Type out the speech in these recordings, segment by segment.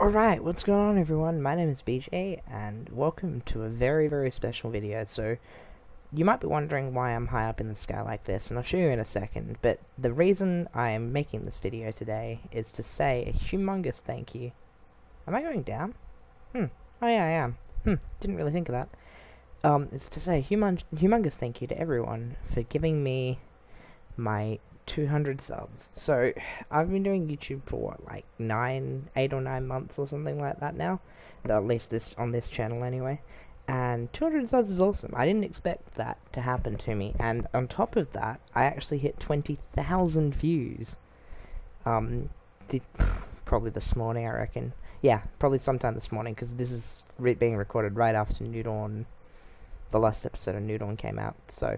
Alright, what's going on everyone? My name is BJ and welcome to a very special video. So, you might be wondering why I'm high up in the sky like this, and I'll show you in a second, but the reason I am making this video today is to say a humongous thank you. Am I going down? Oh yeah, I am. Didn't really think of that. It's to say a humongous thank you to everyone for giving me my 200 subs. So I've been doing YouTube for what, like 8 or 9 months or something like that now, at least this on this channel anyway, and 200 subs is awesome. I didn't expect that to happen to me, and on top of that I actually hit 20,000 views probably this morning, I reckon. Yeah, probably sometime this morning, because this is being recorded right after New Dawn, the last episode of New Dawn came out. So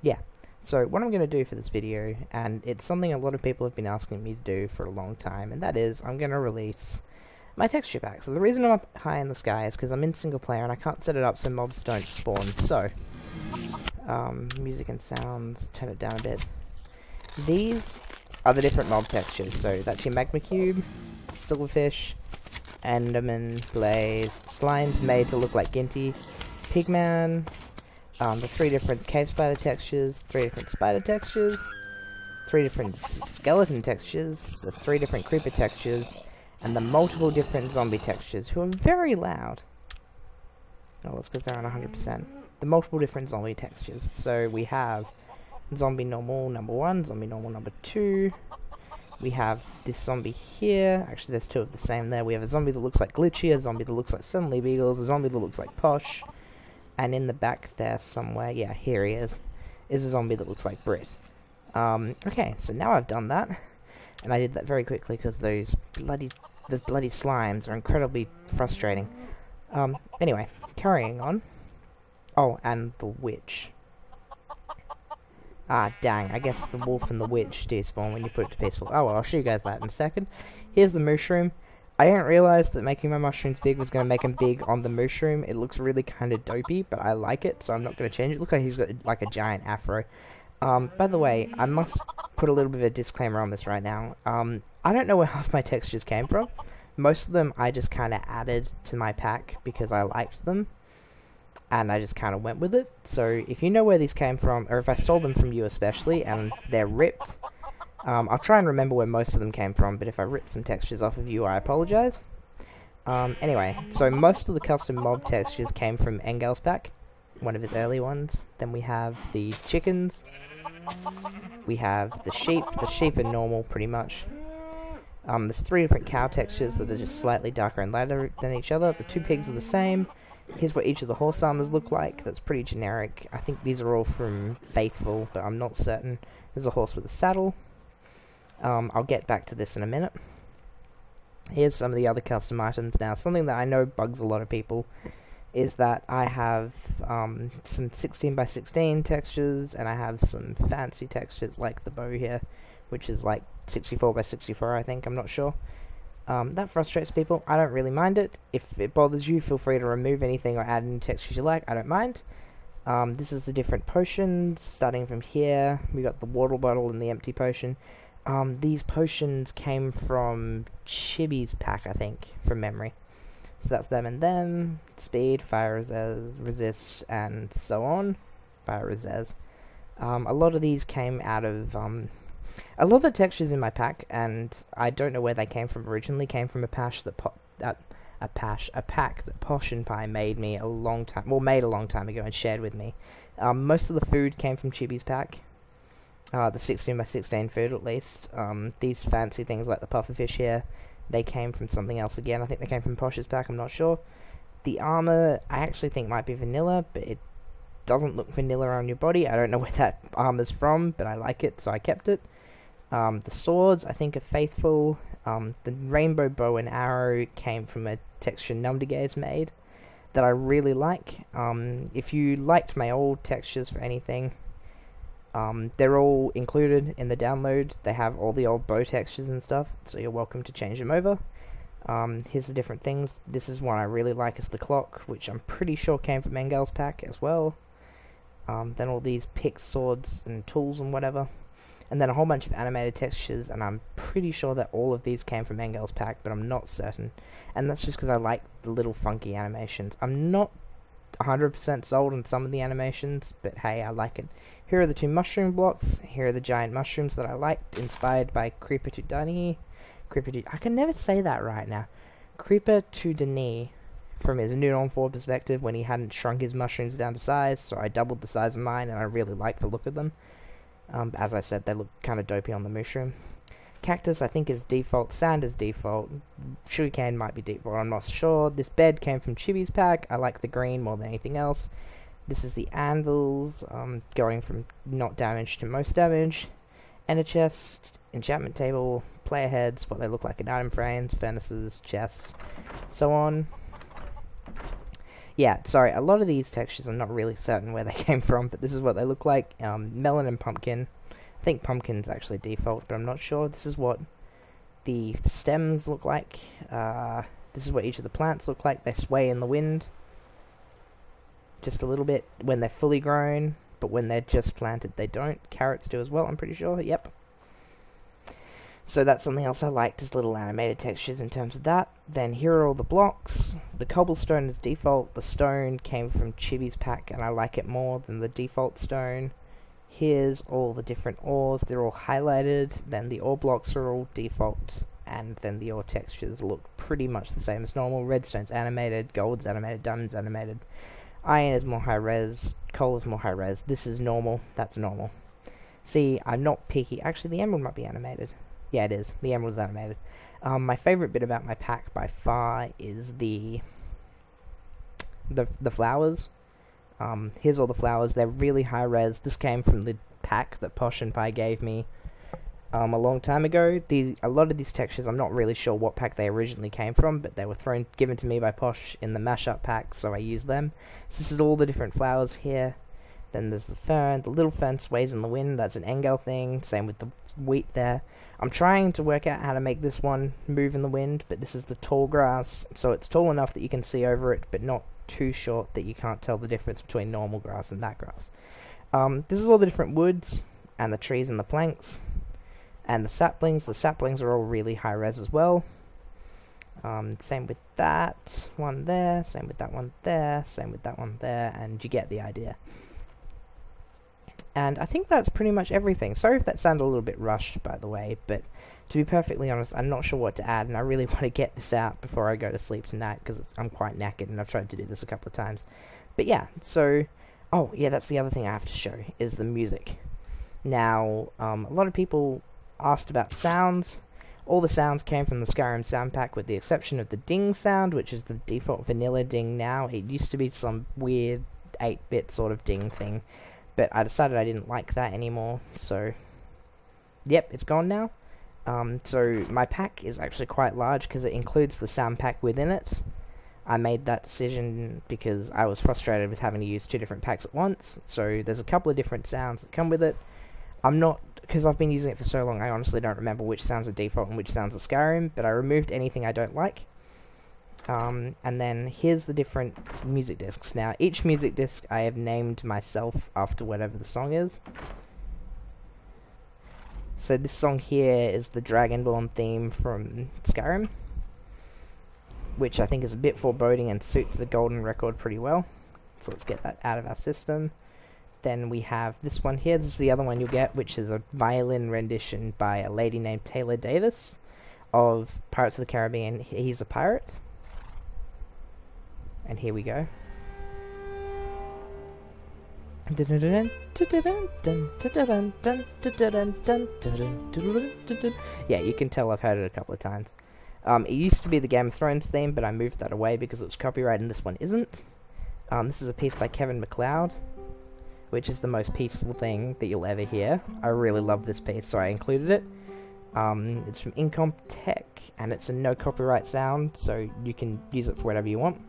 yeah. So what I'm going to do for this video, and it's something a lot of people have been asking me to do for a long time, and that is, I'm going to release my texture pack. So the reason I'm up high in the sky is because I'm in single player and I can't set it up so mobs don't spawn. So, music and sounds, turn it down a bit. These are the different mob textures. So that's your magma cube, silverfish, enderman, blaze, slimes made to look like Ginty, pigman, the 3 different cave spider textures, 3 different spider textures, 3 different skeleton textures, the 3 different creeper textures, and the multiple different zombie textures, who are very loud. Oh, that's because they're on 100%. The multiple different zombie textures. So we have zombie normal number 1, zombie normal number 2. We have this zombie here. Actually, there's 2 of the same there. We have a zombie that looks like Glitchy, a zombie that looks like Suddenly Beagles, a zombie that looks like Posh. And in the back there somewhere, yeah, here he is a zombie that looks like Brit. Okay, so now I've done that, and I did that very quickly because the bloody slimes are incredibly frustrating. Anyway, carrying on. Oh, and the witch. Ah, dang, I guess the wolf and the witch despawn when you put it to peaceful. Oh well, I'll show you guys that in a second. Here's the mushroom. I didn't realize that making my mushrooms big was going to make them big on the mushroom. It looks really kind of dopey, but I like it, so I'm not going to change it. It looks like he's got like a giant afro. By the way, I must put a little bit of a disclaimer on this right now. I don't know where half my textures came from. Most of them I just kind of added to my pack because I liked them, and I just kind of went with it. So if you know where these came from, or if I stole them from you especially, and they're ripped, I'll try and remember where most of them came from, but if I rip some textures off of you, I apologize. Anyway, so most of the custom mob textures came from Engel's pack, one of his early ones. Then we have the chickens. We have the sheep. The sheep are normal, pretty much. There's 3 different cow textures that are just slightly darker and lighter than each other. The 2 pigs are the same. Here's what each of the horse armors look like. That's pretty generic. I think these are all from Faithful, but I'm not certain. There's a horse with a saddle. I'll get back to this in a minute. Here's some of the other custom items. Now, something that I know bugs a lot of people is that I have some 16x16 textures, and I have some fancy textures like the bow here, which is like 64x64, I think, I'm not sure. That frustrates people. I don't really mind it. If it bothers you, feel free to remove anything or add any textures you like. I don't mind. This is the different potions, starting from here. We got the water bottle and the empty potion. These potions came from Chibi's pack, I think, from memory. So that's them and them. Speed, fire resist, and so on. Fire resist. A lot of these came out of, a lot of the textures in my pack, and I don't know where they came from originally, came from a pack that Posh and Pie made me a long time ago and shared with me. Most of the food came from Chibi's pack. The 16x16 food, at least. These fancy things like the pufferfish here, they came from something else again. I think they came from Posh's pack, I'm not sure. The armor, I actually think might be vanilla, but it doesn't look vanilla on your body. I don't know where that armor's from, but I like it, so I kept it. The swords, I think, are Faithful. The rainbow bow and arrow came from a texture Numdigaze made that I really like. If you liked my old textures for anything, they're all included in the download. They have all the old bow textures and stuff, so you're welcome to change them over. Here's the different things. This is one I really like, is the clock, which I'm pretty sure came from Engel's pack as well. Then all these picks, swords, and tools and whatever. and then a whole bunch of animated textures, and I'm pretty sure that all of these came from Engel's pack, but I'm not certain. And that's just because I like the little funky animations. I'm not 100% sold on some of the animations, but hey, I like it. Here are the 2 mushroom blocks. Here are the giant mushrooms that I liked, inspired by Creeper to Dunny. I can never say that right now. Creeper to Dunny, from his new on 4 perspective when he hadn't shrunk his mushrooms down to size, so I doubled the size of mine, and I really like the look of them. As I said, they look kind of dopey on the mushroom. Cactus, I think, is default. Sand is default. Sugarcane might be default, I'm not sure. This bed came from Chibi's pack. I like the green more than anything else. This is the anvils, going from not damaged to most damage. Ender chest, enchantment table, player heads, what they look like in item frames, furnaces, chests, so on. Yeah, sorry, a lot of these textures I'm not really certain where they came from, but this is what they look like. Melon and pumpkin. I think pumpkin's actually default, but I'm not sure. This is what the stems look like. This is what each of the plants look like. They sway in the wind just a little bit when they're fully grown, but when they're just planted they don't. Carrots do as well, I'm pretty sure. Yep. So that's something else I liked, is little animated textures in terms of that. Then here are all the blocks. The cobblestone is default. The stone came from Chibi's pack, and I like it more than the default stone. Here's all the different ores. They're all highlighted. Then the ore blocks are all default, and then the ore textures look pretty much the same as normal. Redstone's animated, gold's animated, diamond's animated. Iron is more high res, coal is more high res. This is normal. That's normal. See, I'm not picky. Actually, the emerald might be animated. Yeah, it is. The emerald's animated. My favorite bit about my pack by far is the flowers. Here's all the flowers. They're really high res. This came from the pack that Posh and Pie gave me a long time ago. A lot of these textures, I'm not really sure what pack they originally came from, but they were given to me by Posh in the mashup pack, so I used them. So this is all the different flowers here. Then there's the fern. The little fern sways in the wind. That's an Engel thing. Same with the wheat there. I'm trying to work out how to make this one move in the wind, but this is the tall grass, so it's tall enough that you can see over it, but not too short that you can't tell the difference between normal grass and that grass. This is all the different woods, and the trees and the planks, and the saplings. The saplings are all really high res as well. Same with that one there, same with that one there, same with that one there, and you get the idea. And I think that's pretty much everything. Sorry if that sounded a little bit rushed, by the way, but to be perfectly honest, I'm not sure what to add, and I really want to get this out before I go to sleep tonight, because I'm quite knackered, and I've tried to do this a couple of times. But yeah, so, oh yeah, that's the other thing I have to show, is the music. Now, a lot of people asked about sounds. All the sounds came from the Skyrim sound pack, with the exception of the ding sound, which is the default vanilla ding now. It used to be some weird 8-bit sort of ding thing, but I decided I didn't like that anymore, so yep, it's gone now. So my pack is actually quite large because it includes the sound pack within it. I made that decision because I was frustrated with having to use 2 different packs at once, so there's a couple of different sounds that come with it. Because I've been using it for so long, I honestly don't remember which sounds are default and which sounds are Skyrim, but I removed anything I don't like. And then here's the different music discs. Now, each music disc I have named myself after whatever the song is. So this song here is the Dragonborn theme from Skyrim, which I think is a bit foreboding and suits the golden record pretty well. So let's get that out of our system. Then we have this one here. This is the other one you'll get, which is a violin rendition by a lady named Taylor Davis of Pirates of the Caribbean. He's a pirate. And here we go. Yeah, you can tell I've heard it a couple of times. It used to be the Game of Thrones theme, but I moved that away because it's copyrighted and this one isn't. This is a piece by Kevin MacLeod, which is the most peaceful thing that you'll ever hear. I really love this piece, so I included it. It's from Incom Tech, and it's a no copyright sound, so you can use it for whatever you want.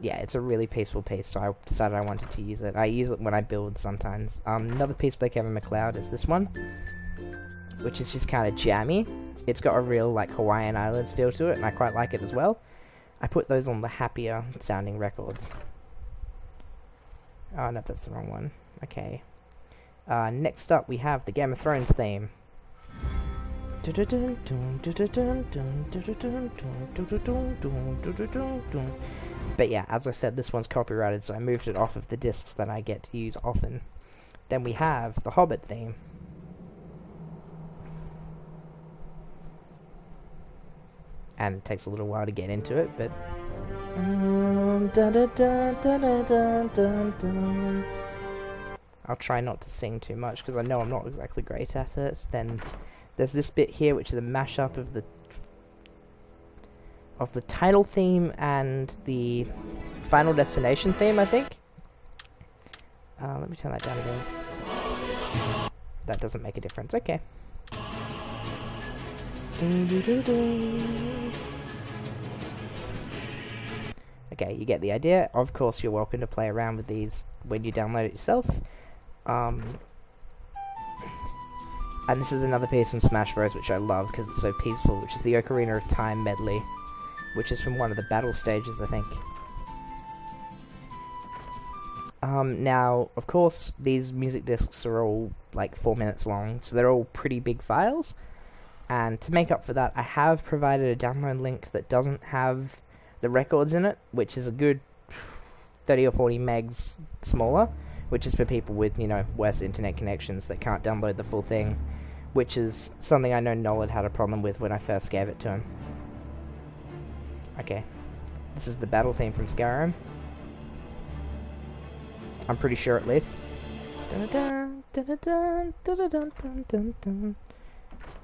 Yeah, it's a really peaceful piece, so I decided I wanted to use it. I use it when I build sometimes. Another piece by Kevin MacLeod is this one, which is just kind of jammy. It's got a real, like, Hawaiian Islands feel to it, and I quite like it as well. I put those on the happier sounding records. Oh, no, that's the wrong one. Okay. Next up, we have the Game of Thrones theme. But yeah, as I said, this one's copyrighted, so I moved it off of the discs that I get to use often. Then we have the Hobbit theme. And it takes a little while to get into it, but... I'll try not to sing too much, because I know I'm not exactly great at it. Then there's this bit here, which is a mashup of the title theme and the Final Destination theme, I think. Let me turn that down again. That doesn't make a difference. Okay. Okay, you get the idea. Of course, you're welcome to play around with these when you download it yourself. And this is another piece from Smash Bros. Which I love because it's so peaceful, which is the Ocarina of Time medley, which is from one of the battle stages, I think. Now, of course, these music discs are all like 4 minutes long, so they're all pretty big files. And to make up for that, I have provided a download link that doesn't have the records in it, which is a good 30 or 40 megs smaller, which is for people with, you know, worse internet connections that can't download the full thing, which is something I know Nolan had a problem with when I first gave it to him. Okay, this is the battle theme from Skyrim. I'm pretty sure, at least.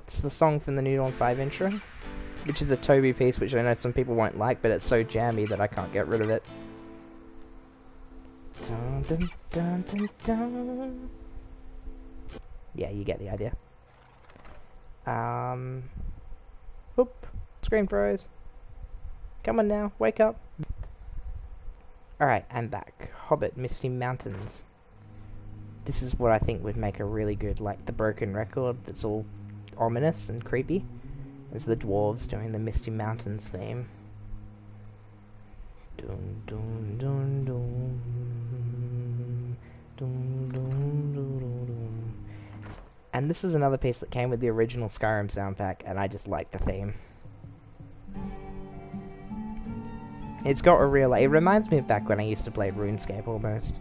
It's the song from the New Dawn 5 intro, which is a Toby piece, which I know some people won't like, but it's so jammy that I can't get rid of it. Dun, dun, dun, dun, dun. Yeah, you get the idea. Whoop, screen froze. Come on now, wake up. Alright, I'm back. Hobbit, Misty Mountains. This is what I think would make a really good, like, the broken record that's all ominous and creepy. It's the dwarves doing the Misty Mountains theme. Dun, dun, dun, dun. Dun, dun, dun, dun, dun. And this is another piece that came with the original Skyrim sound pack, and I just like the theme. It's got a real... It reminds me of back when I used to play RuneScape, almost.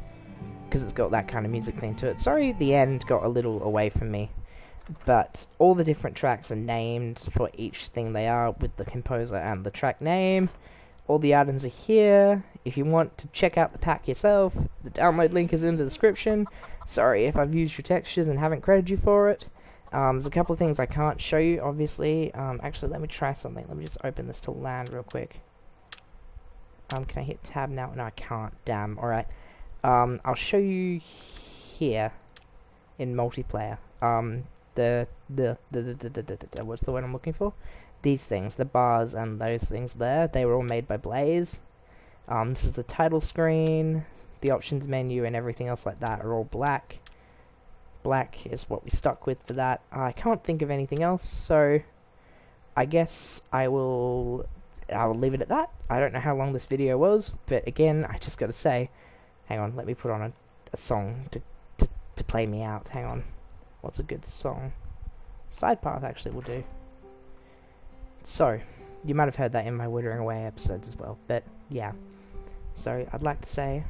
Because it's got that kind of music thing to it. Sorry the end got a little away from me. But all the different tracks are named for each thing they are, with the composer and the track name. All the items are here. If you want to check out the pack yourself, the download link is in the description. Sorry if I've used your textures and haven't credited you for it. There's a couple of things I can't show you, obviously. Actually, let me try something. Let me just open this to land real quick. Can I hit tab now? No, I can't. Damn. Alright. I'll show you here in multiplayer. What's the word I'm looking for? These things, the bars and those things there, they were all made by Blaze. This is the title screen, the options menu and everything else like that are all black. Black is what we stuck with for that. I can't think of anything else, so I guess I'll leave it at that. I don't know how long this video was, but again, I just gotta say, hang on, let me put on a song to play me out. Hang on. What's a good song? Sidepath actually will do. So, you might have heard that in my Withering Away episodes as well, but yeah. So, I'd like to say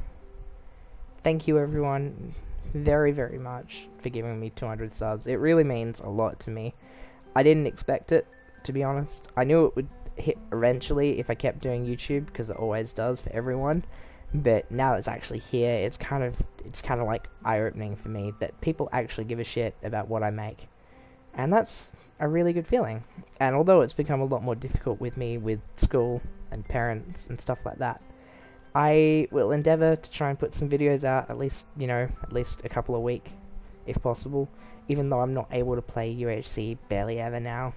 thank you everyone very, very much for giving me 200 subs. It really means a lot to me. I didn't expect it, to be honest. I knew it would hit eventually if I kept doing YouTube, because it always does for everyone. But now it's actually here, it's kind of like eye-opening for me that people actually give a shit about what I make. And that's a really good feeling. And although it's become a lot more difficult with me with school and parents and stuff like that, I will endeavour to try and put some videos out, at least, you know, at least a couple a week, if possible. Even though I'm not able to play UHC barely ever now,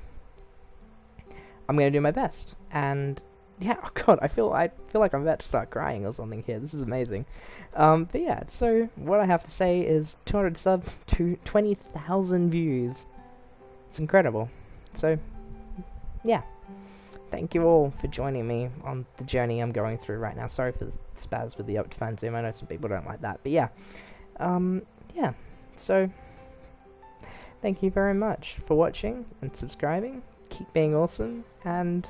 I'm going to do my best. And yeah, oh god, I feel like I'm about to start crying or something here. This is amazing. But yeah, so what I have to say is 200 subs to 20,000 views. It's incredible. So, yeah. Thank you all for joining me on the journey I'm going through right now. Sorry for the spaz with the up to fan zoom. I know some people don't like that, but yeah. Yeah. So, thank you very much for watching and subscribing. Keep being awesome, and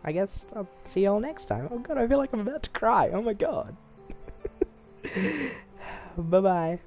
I guess I'll see y'all next time. Oh god, I feel like I'm about to cry. Oh my god. Bye-bye.